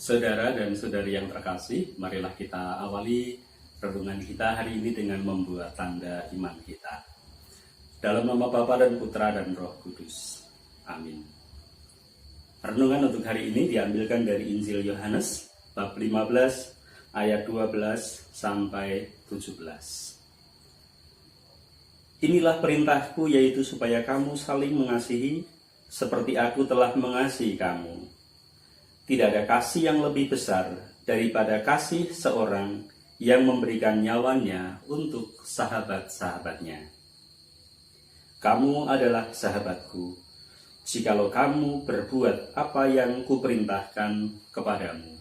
Saudara dan saudari yang terkasih, marilah kita awali renungan kita hari ini dengan membuat tanda iman kita. Dalam nama Bapa dan Putra dan Roh Kudus. Amin. Renungan untuk hari ini diambilkan dari Injil Yohanes, bab 15, ayat 12 sampai 17. Inilah perintahku, yaitu supaya kamu saling mengasihi seperti aku telah mengasihi kamu. Tidak ada kasih yang lebih besar daripada kasih seorang yang memberikan nyawanya untuk sahabat-sahabatnya. Kamu adalah sahabatku, jikalau kamu berbuat apa yang kuperintahkan kepadamu.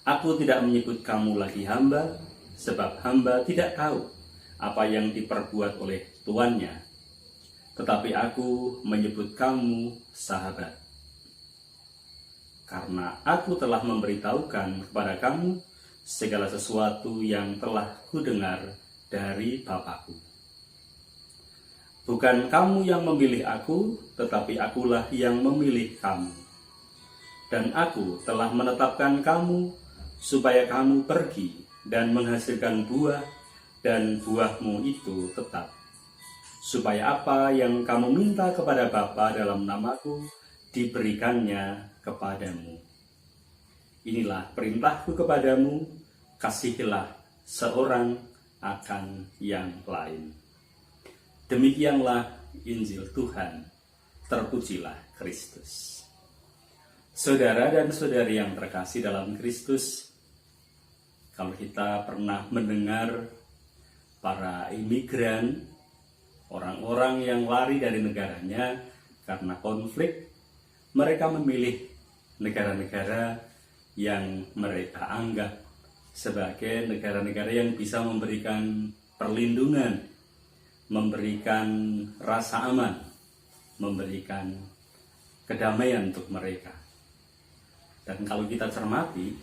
Aku tidak menyebut kamu lagi hamba, sebab hamba tidak tahu apa yang diperbuat oleh tuannya. Tetapi aku menyebut kamu sahabat. Karena aku telah memberitahukan kepada kamu segala sesuatu yang telah kudengar dari Bapakku. Bukan kamu yang memilih aku, tetapi akulah yang memilih kamu. Dan aku telah menetapkan kamu supaya kamu pergi dan menghasilkan buah, dan buahmu itu tetap. Supaya apa yang kamu minta kepada Bapa dalam namaku, diberikannya kepadamu. Inilah perintahku kepadamu, kasihilah seorang akan yang lain. Demikianlah Injil Tuhan, terpujilah Kristus. Saudara dan saudari yang terkasih dalam Kristus, kalau kita pernah mendengar para imigran, orang-orang yang lari dari negaranya karena konflik, mereka memilih negara-negara yang mereka anggap sebagai negara-negara yang bisa memberikan perlindungan, memberikan rasa aman, memberikan kedamaian untuk mereka. Dan kalau kita cermati,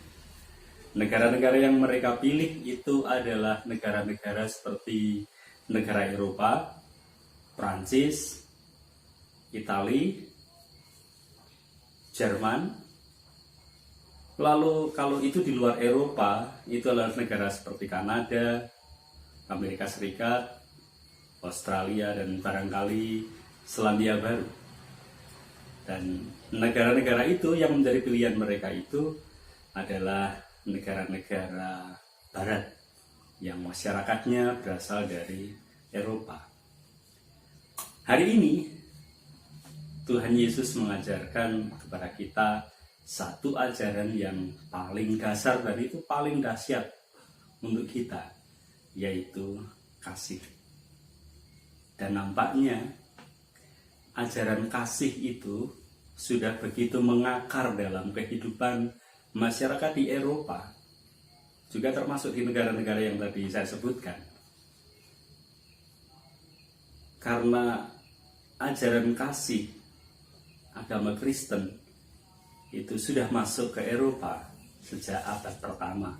negara-negara yang mereka pilih itu adalah negara-negara seperti negara Eropa, Prancis, Italia, Jerman. Lalu kalau itu di luar Eropa, itu adalah negara seperti Kanada, Amerika Serikat, Australia, dan barangkali Selandia Baru. Dan negara-negara itu yang menjadi pilihan mereka itu adalah negara-negara Barat yang masyarakatnya berasal dari Eropa. Hari ini Tuhan Yesus mengajarkan kepada kita satu ajaran yang paling dasar dan itu paling dahsyat untuk kita, yaitu kasih. Dan nampaknya ajaran kasih itu sudah begitu mengakar dalam kehidupan masyarakat di Eropa, juga termasuk di negara-negara yang tadi saya sebutkan. Karena ajaran kasih agama Kristen itu sudah masuk ke Eropa sejak abad pertama,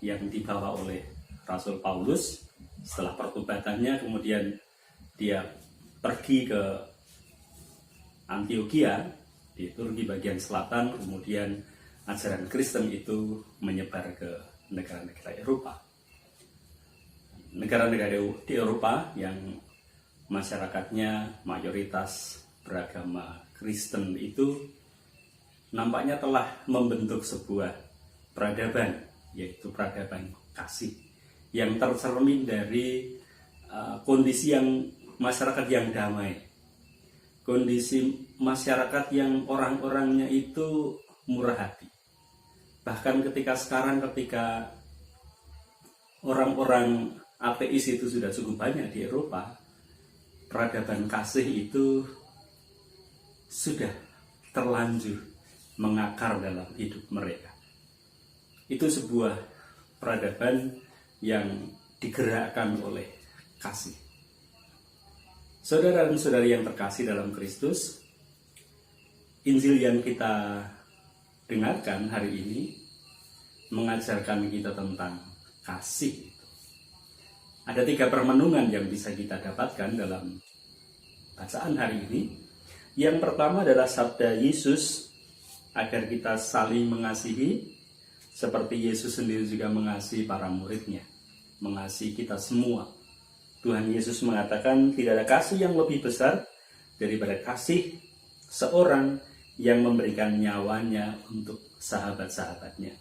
yang dibawa oleh Rasul Paulus. Setelah pertobatannya, kemudian dia pergi ke Antioquia di Turki bagian selatan, kemudian ajaran Kristen itu menyebar ke negara-negara Eropa. Negara-negara di Eropa yang masyarakatnya mayoritas beragama Kristen itu nampaknya telah membentuk sebuah peradaban, yaitu peradaban kasih, yang tercermin dari kondisi yang masyarakat yang damai, kondisi masyarakat yang orang-orangnya itu murah hati. Bahkan ketika orang-orang ateis itu sudah cukup banyak di Eropa, peradaban kasih itu sudah terlanjur mengakar dalam hidup mereka. Itu sebuah peradaban yang digerakkan oleh kasih. Saudara dan saudari yang terkasih dalam Kristus, Injil yang kita dengarkan hari ini mengajarkan kita tentang kasih. Ada 3 permenungan yang bisa kita dapatkan dalam bacaan hari ini. Yang pertama adalah sabda Yesus agar kita saling mengasihi, seperti Yesus sendiri juga mengasihi para muridnya, mengasihi kita semua. Tuhan Yesus mengatakan tidak ada kasih yang lebih besar daripada kasih seorang yang memberikan nyawanya untuk sahabat-sahabatnya.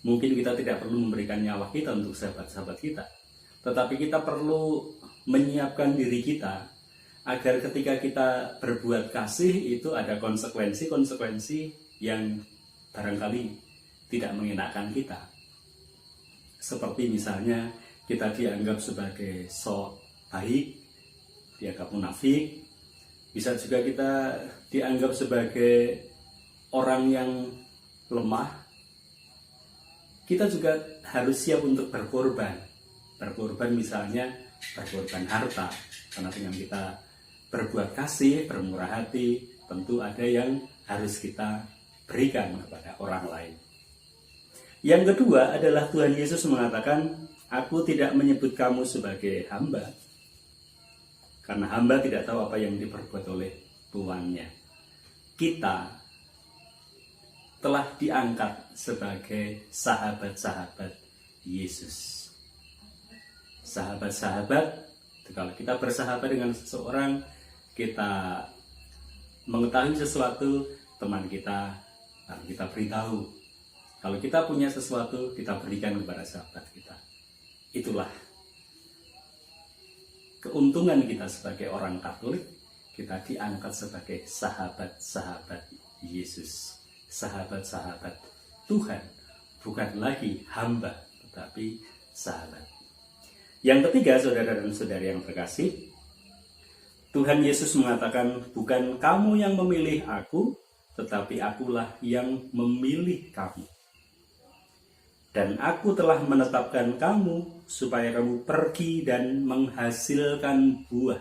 Mungkin kita tidak perlu memberikan nyawa kita untuk sahabat-sahabat kita, tetapi kita perlu menyiapkan diri kita agar ketika kita berbuat kasih itu ada konsekuensi-konsekuensi yang barangkali tidak mengenakan kita. Seperti misalnya kita dianggap sebagai sok baik, dianggap munafik, bisa juga kita dianggap sebagai orang yang lemah. Kita juga harus siap untuk berkorban. Berkorban misalnya berkorban harta, karena dengan kita berbuat kasih, bermurah hati, tentu ada yang harus kita berikan kepada orang lain. Yang kedua adalah Tuhan Yesus mengatakan, aku tidak menyebut kamu sebagai hamba, karena hamba tidak tahu apa yang diperbuat oleh tuannya. Kita telah diangkat sebagai sahabat-sahabat Yesus. Sahabat-sahabat, kalau kita bersahabat dengan seseorang, kita mengetahui sesuatu, teman kita, lalu kita beritahu. Kalau kita punya sesuatu, kita berikan kepada sahabat kita. Itulah keuntungan kita sebagai orang Katolik, kita diangkat sebagai sahabat-sahabat Yesus. Sahabat-sahabat Tuhan, bukan lagi hamba, tetapi sahabat. Yang ketiga, saudara dan saudari yang terkasih, Tuhan Yesus mengatakan, bukan kamu yang memilih aku, tetapi akulah yang memilih kamu. Dan aku telah menetapkan kamu supaya kamu pergi dan menghasilkan buah.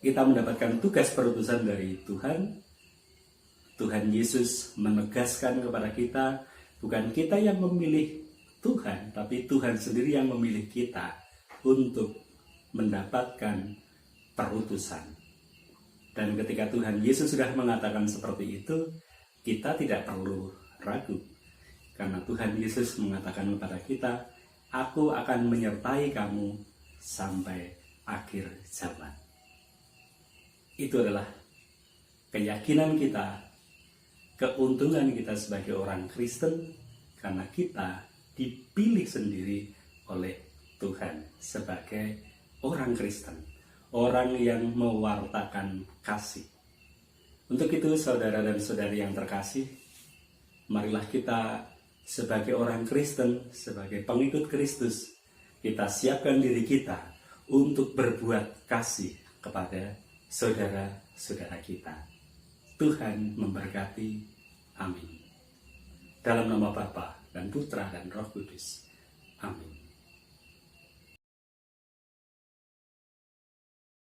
Kita mendapatkan tugas perutusan dari Tuhan. Tuhan Yesus menegaskan kepada kita, bukan kita yang memilih Tuhan, tapi Tuhan sendiri yang memilih kita untuk mendapatkan perutusan. Dan ketika Tuhan Yesus sudah mengatakan seperti itu, kita tidak perlu ragu. Karena Tuhan Yesus mengatakan kepada kita, aku akan menyertai kamu sampai akhir zaman. Itu adalah keyakinan kita, keuntungan kita sebagai orang Kristen, karena kita dipilih sendiri oleh Tuhan sebagai orang Kristen, orang yang mewartakan kasih. Untuk itu, saudara dan saudari yang terkasih, marilah kita sebagai orang Kristen, sebagai pengikut Kristus, kita siapkan diri kita untuk berbuat kasih kepada saudara-saudara kita. Tuhan memberkati. Amin. Dalam nama Bapa dan Putra dan Roh Kudus. Amin.